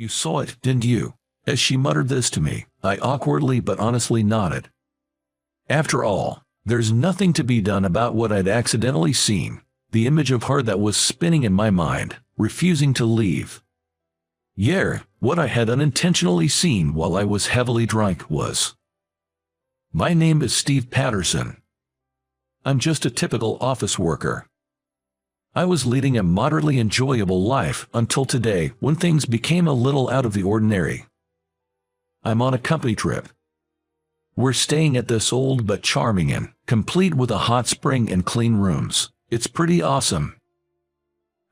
You saw it, didn't you? As she muttered this to me, I awkwardly but honestly nodded. After all, there's nothing to be done about what I'd accidentally seen, the image of her that was spinning in my mind, refusing to leave. Yeah, what I had unintentionally seen while I was heavily drunk was. My name is Steve Patterson. I'm just a typical office worker. I was leading a moderately enjoyable life until today when things became a little out of the ordinary. I'm on a company trip. We're staying at this old but charming inn, complete with a hot spring and clean rooms. It's pretty awesome.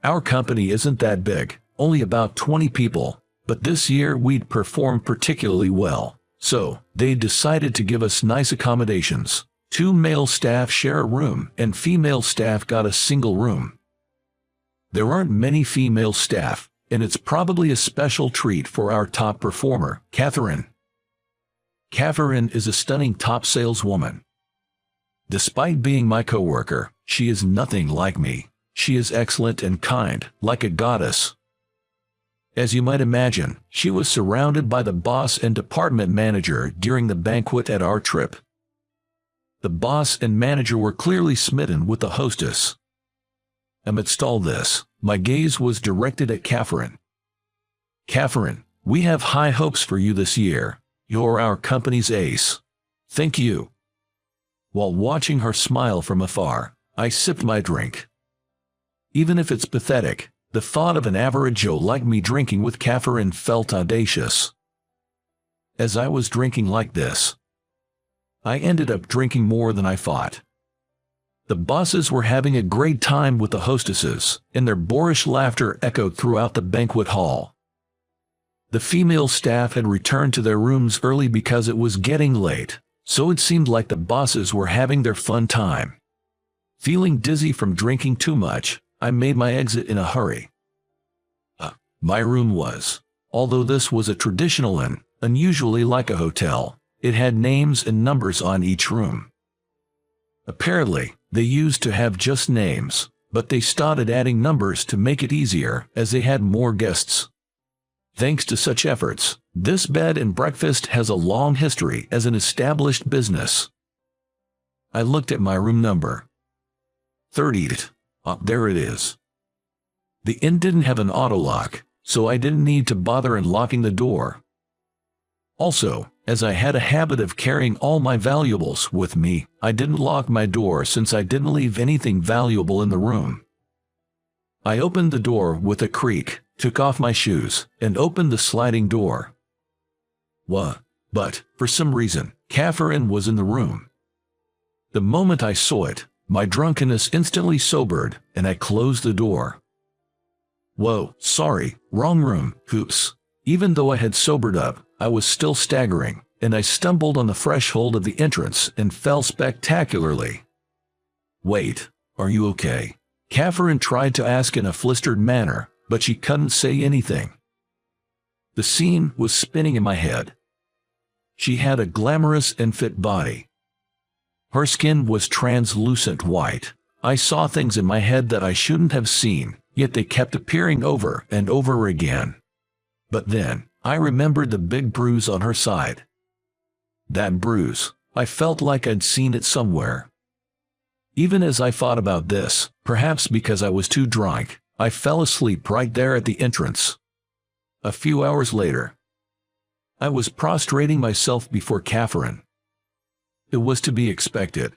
Our company isn't that big, only about 20 people, but this year we'd performed particularly well, so they decided to give us nice accommodations. 2 male staff share a room and female staff got a single room. There aren't many female staff, and it's probably a special treat for our top performer, Catherine. Catherine is a stunning top saleswoman. Despite being my coworker, she is nothing like me. She is excellent and kind, like a goddess. As you might imagine, she was surrounded by the boss and department manager during the banquet at our trip. The boss and manager were clearly smitten with the hostess. Amidst all this, my gaze was directed at Catherine. Catherine, we have high hopes for you this year. You're our company's ace. Thank you. While watching her smile from afar, I sipped my drink. Even if it's pathetic, the thought of an average Joe like me drinking with Catherine felt audacious. As I was drinking like this, I ended up drinking more than I thought. The bosses were having a great time with the hostesses, and their boorish laughter echoed throughout the banquet hall. The female staff had returned to their rooms early because it was getting late, so it seemed like the bosses were having their fun time. Feeling dizzy from drinking too much, I made my exit in a hurry. My room was, although this was a traditional inn, unusually like a hotel, it had names and numbers on each room. Apparently, they used to have just names, but they started adding numbers to make it easier as they had more guests. Thanks to such efforts, this bed and breakfast has a long history as an established business. I looked at my room number. 30. There it is. The inn didn't have an auto lock, so I didn't need to bother unlocking the door. Also, as I had a habit of carrying all my valuables with me, I didn't lock my door since I didn't leave anything valuable in the room. I opened the door with a creak, took off my shoes, and opened the sliding door. But, for some reason, Catherine was in the room. The moment I saw it, my drunkenness instantly sobered, and I closed the door. Whoa, sorry, wrong room, oops. Even though I had sobered up, I was still staggering, and I stumbled on the threshold of the entrance and fell spectacularly. Wait, are you okay? Catherine tried to ask in a flustered manner, but she couldn't say anything. The scene was spinning in my head. She had a glamorous and fit body. Her skin was translucent white. I saw things in my head that I shouldn't have seen, yet they kept appearing over and over again. But then, I remembered the big bruise on her side. That bruise, I felt like I'd seen it somewhere. Even as I thought about this, perhaps because I was too drunk, I fell asleep right there at the entrance. A few hours later, I was prostrating myself before Catherine. It was to be expected.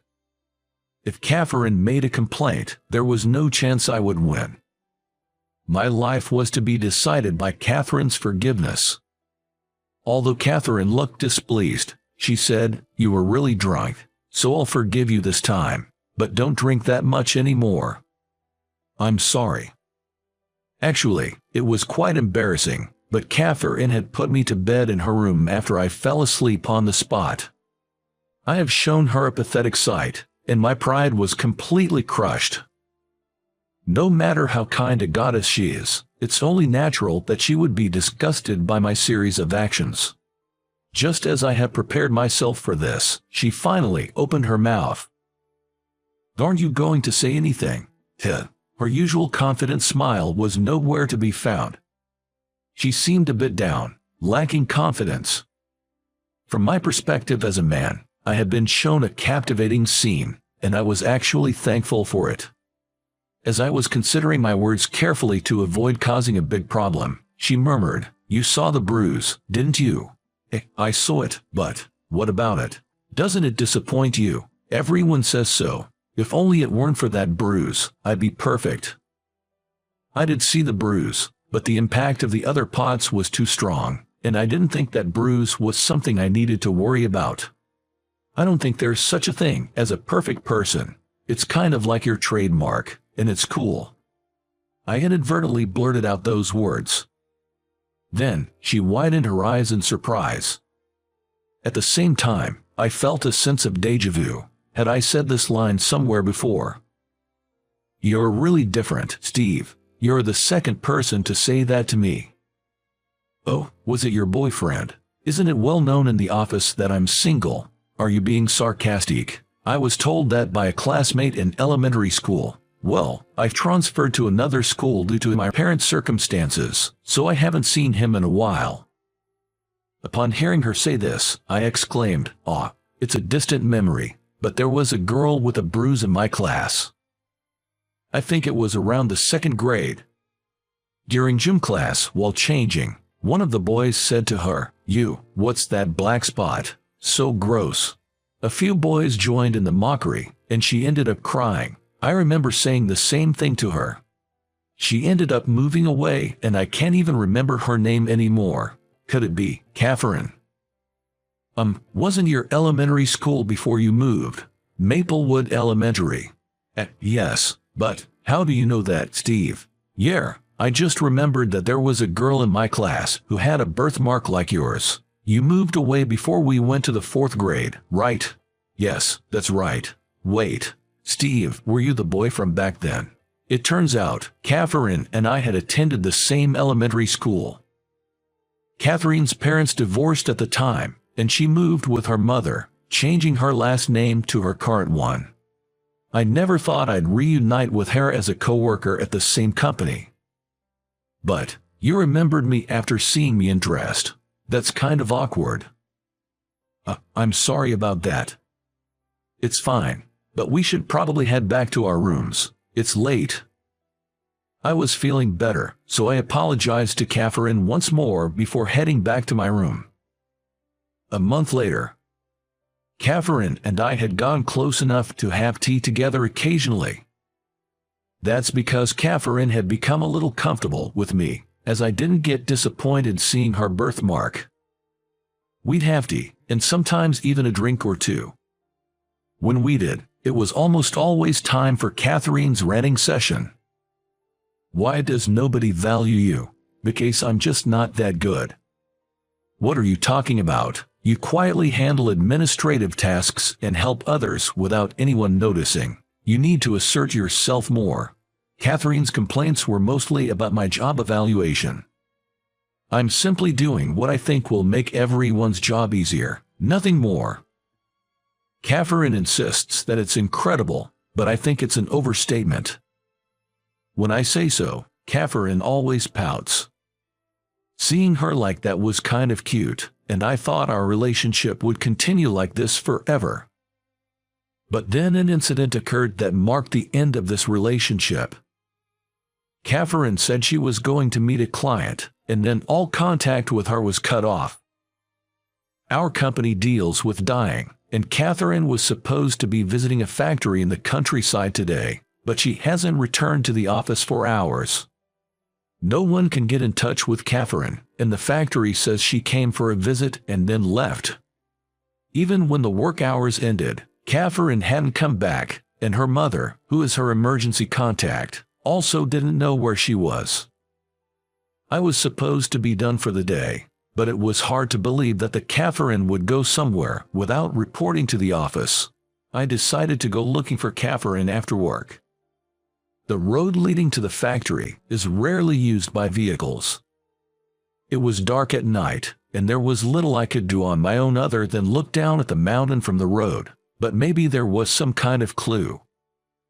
If Catherine made a complaint, there was no chance I would win. My life was to be decided by Catherine's forgiveness. Although Catherine looked displeased, she said, "You were really drunk, so I'll forgive you this time, but don't drink that much anymore." I'm sorry. Actually, it was quite embarrassing, but Catherine had put me to bed in her room after I fell asleep on the spot. I have shown her a pathetic sight, and my pride was completely crushed. No matter how kind a goddess she is, it's only natural that she would be disgusted by my series of actions. Just as I had prepared myself for this, she finally opened her mouth. "Aren't you going to say anything?" Her usual confident smile was nowhere to be found. She seemed a bit down, lacking confidence. From my perspective as a man, I had been shown a captivating scene, and I was actually thankful for it. As I was considering my words carefully to avoid causing a big problem, she murmured, "You saw the bruise, didn't you?" I saw it, but what about it? Doesn't it disappoint you? Everyone says so. If only it weren't for that bruise, I'd be perfect. I did see the bruise, but the impact of the other pots was too strong, and I didn't think that bruise was something I needed to worry about. I don't think there's such a thing as a perfect person. It's kind of like your trademark, and it's cool. I inadvertently blurted out those words. Then, she widened her eyes in surprise. At the same time, I felt a sense of déjà vu. Had I said this line somewhere before? "You're really different, Steve. You're the second person to say that to me." "Oh, was it your boyfriend? Isn't it well known in the office that I'm single? Are you being sarcastic?" "I was told that by a classmate in elementary school. Well, I've transferred to another school due to my parents' circumstances, so I haven't seen him in a while." Upon hearing her say this, I exclaimed, "Ah, it's a distant memory, but there was a girl with a bruise in my class. I think it was around the 2nd grade. During gym class, while changing, one of the boys said to her, 'What's that black spot? So gross.' A few boys joined in the mockery, and she ended up crying. I remember saying the same thing to her. She ended up moving away, and I can't even remember her name anymore. Could it be Catherine?" Wasn't your elementary school before you moved? Maplewood Elementary." Yes, but how do you know that, Steve?" "Yeah, I just remembered that there was a girl in my class who had a birthmark like yours. You moved away before we went to the 4th grade, right?" "Yes, that's right." "Wait, Steve, were you the boy from back then?" It turns out, Catherine and I had attended the same elementary school. Catherine's parents divorced at the time, and she moved with her mother, changing her last name to her current one. I never thought I'd reunite with her as a coworker at the same company. But you remembered me after seeing me undressed. That's kind of awkward. I'm sorry about that." "It's fine, but we should probably head back to our rooms. It's late." I was feeling better, so I apologized to Catherine once more before heading back to my room. A month later, Catherine and I had gone close enough to have tea together occasionally. That's because Catherine had become a little comfortable with me, as I didn't get disappointed seeing her birthmark. We'd have tea, and sometimes even a drink or two. When we did, it was almost always time for Catherine's ranting session. "Why does nobody value you?" "Because I'm just not that good." "What are you talking about? You quietly handle administrative tasks and help others without anyone noticing. You need to assert yourself more." Catherine's complaints were mostly about my job evaluation. "I'm simply doing what I think will make everyone's job easier, nothing more." Catherine insists that it's incredible, but I think it's an overstatement. When I say so, Catherine always pouts. Seeing her like that was kind of cute, and I thought our relationship would continue like this forever. But then an incident occurred that marked the end of this relationship. Catherine said she was going to meet a client, and then all contact with her was cut off. Our company deals with dyeing, and Catherine was supposed to be visiting a factory in the countryside today, but she hasn't returned to the office for hours. No one can get in touch with Catherine, and the factory says she came for a visit and then left. Even when the work hours ended, Catherine hadn't come back, and her mother, who is her emergency contact, also didn't know where she was. I was supposed to be done for the day, but it was hard to believe that the Catherine would go somewhere without reporting to the office. I decided to go looking for Catherine after work. The road leading to the factory is rarely used by vehicles. It was dark at night, and there was little I could do on my own other than look down at the mountain from the road, but maybe there was some kind of clue.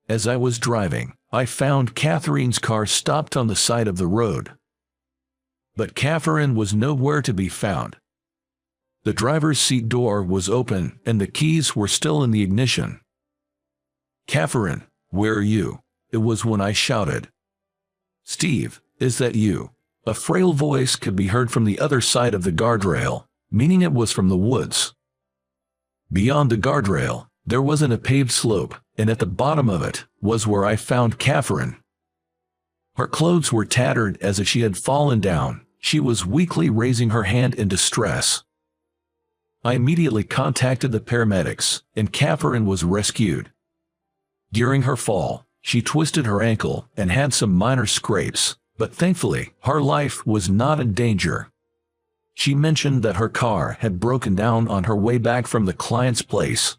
As I was driving, I found Catherine's car stopped on the side of the road. but Catherine was nowhere to be found. The driver's seat door was open and the keys were still in the ignition. "Catherine, where are you?" It was when I shouted. "Steve, is that you?" A frail voice could be heard from the other side of the guardrail, meaning it was from the woods. Beyond the guardrail, there wasn't a paved slope, and at the bottom of it was where I found Catherine. Her clothes were tattered as if she had fallen down. She was weakly raising her hand in distress. I immediately contacted the paramedics, and Catherine was rescued. During her fall, she twisted her ankle and had some minor scrapes, but thankfully, her life was not in danger. She mentioned that her car had broken down on her way back from the client's place.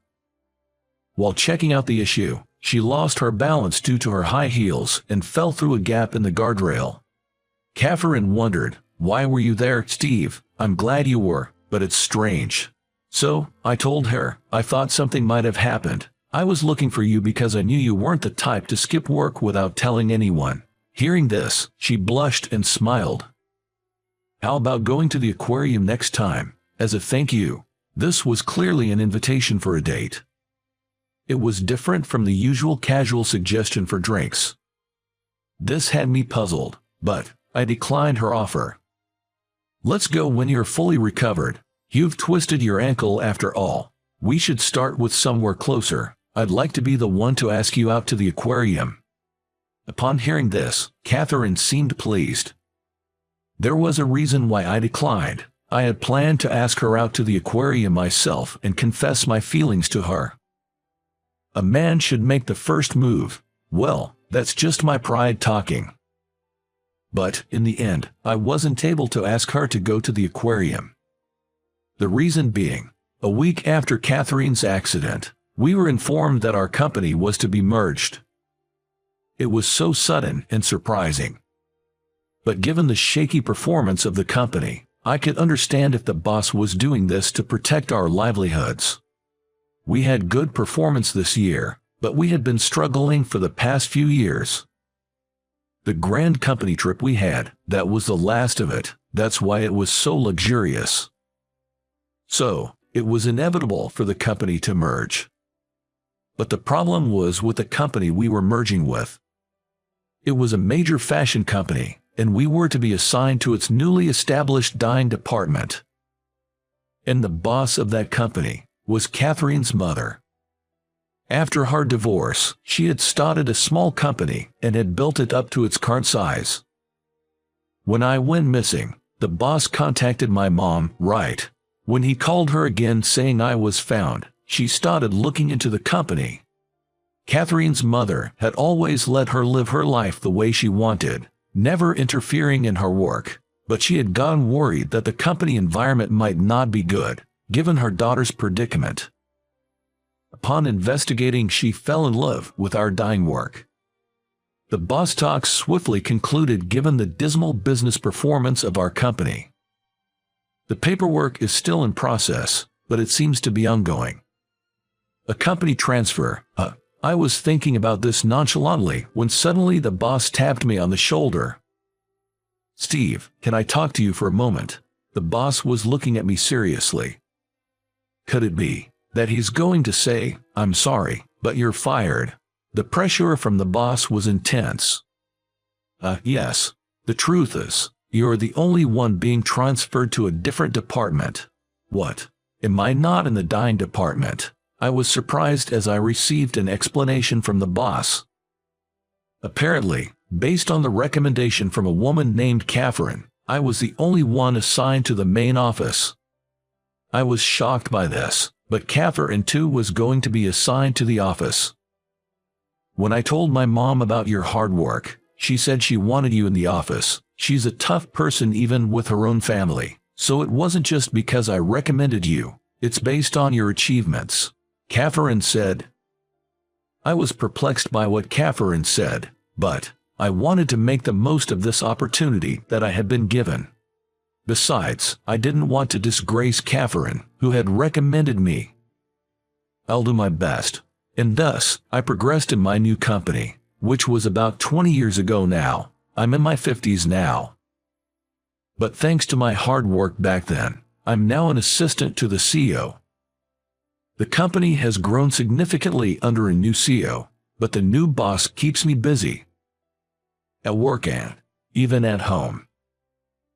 While checking out the issue, she lost her balance due to her high heels and fell through a gap in the guardrail. Catherine wondered, "Why were you there, Steve?" "I'm glad you were, but it's strange." So, I told her, "I thought something might have happened. I was looking for you because I knew you weren't the type to skip work without telling anyone." Hearing this, she blushed and smiled. "How about going to the aquarium next time, as a thank you?" This was clearly an invitation for a date. It was different from the usual casual suggestion for drinks. This had me puzzled, but I declined her offer. "Let's go when you're fully recovered. You've twisted your ankle after all. We should start with somewhere closer. I'd like to be the one to ask you out to the aquarium." Upon hearing this, Catherine seemed pleased. There was a reason why I declined. I had planned to ask her out to the aquarium myself and confess my feelings to her. A man should make the first move. Well, that's just my pride talking. But, in the end, I wasn't able to ask her to go to the aquarium. The reason being, a week after Catherine's accident, we were informed that our company was to be merged. It was so sudden and surprising. But given the shaky performance of the company, I could understand if the boss was doing this to protect our livelihoods. We had good performance this year, but we had been struggling for the past few years. The grand company trip we had, that was the last of it. That's why it was so luxurious. So, it was inevitable for the company to merge. But the problem was with the company we were merging with. It was a major fashion company, and we were to be assigned to its newly established dyeing department. And the boss of that company was Catherine's mother. After her divorce, she had started a small company and had built it up to its current size. When I went missing, the boss contacted my mom, right? When he called her again saying I was found, she started looking into the company. Catherine's mother had always let her live her life the way she wanted, never interfering in her work, but she had gotten worried that the company environment might not be good, given her daughter's predicament. Upon investigating, she fell in love with our dyeing work. The boss talks swiftly concluded given the dismal business performance of our company. The paperwork is still in process, but it seems to be ongoing. A company transfer. I was thinking about this nonchalantly when suddenly the boss tapped me on the shoulder. "Steve, can I talk to you for a moment?" The boss was looking at me seriously. Could it be that he's going to say, "I'm sorry, but you're fired"? The pressure from the boss was intense. Yes. The truth is, you're the only one being transferred to a different department." "What? Am I not in the dyeing department?" I was surprised as I received an explanation from the boss. Apparently, based on the recommendation from a woman named Catherine, I was the only one assigned to the main office. I was shocked by this, but Catherine too was going to be assigned to the office. When I told my mom about your hard work, she said she wanted you in the office. She's a tough person even with her own family, so it wasn't just because I recommended you, it's based on your achievements, Catherine said. I was perplexed by what Catherine said, but I wanted to make the most of this opportunity that I had been given. Besides, I didn't want to disgrace Catherine, who had recommended me. I'll do my best. And thus, I progressed in my new company, which was about 20 years ago now. I'm in my 50s now. But thanks to my hard work back then, I'm now an assistant to the CEO. The company has grown significantly under a new CEO, but the new boss keeps me busy. At work and even at home.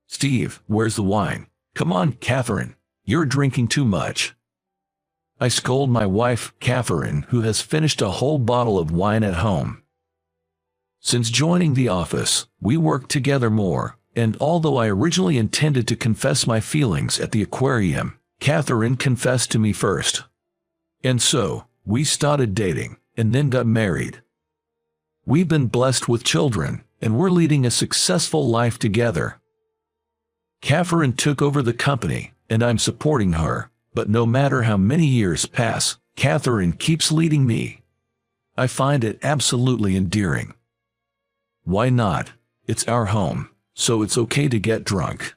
Steve, where's the wine? Come on, Catherine, you're drinking too much. I scold my wife, Catherine, who has finished a whole bottle of wine at home. Since joining the office, we work together more, and although I originally intended to confess my feelings at the aquarium, Catherine confessed to me first. And so, we started dating, and then got married. We've been blessed with children, and we're leading a successful life together. Catherine took over the company, and I'm supporting her, but no matter how many years pass, Catherine keeps leading me. I find it absolutely endearing. Why not? It's our home, so it's okay to get drunk.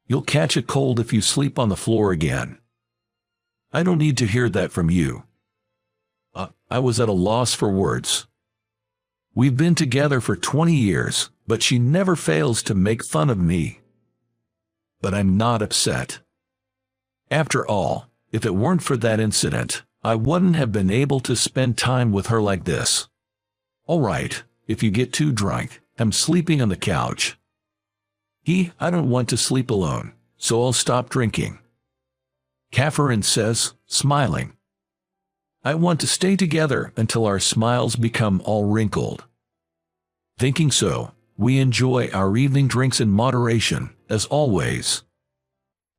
You'll catch a cold if you sleep on the floor again. I don't need to hear that from you. I was at a loss for words. We've been together for 20 years, but she never fails to make fun of me. But I'm not upset. After all, if it weren't for that incident, I wouldn't have been able to spend time with her like this. All right, if you get too drunk, I'm sleeping on the couch. I don't want to sleep alone, so I'll stop drinking. Catherine says, smiling. I want to stay together until our smiles become all wrinkled. Thinking so, we enjoy our evening drinks in moderation, as always.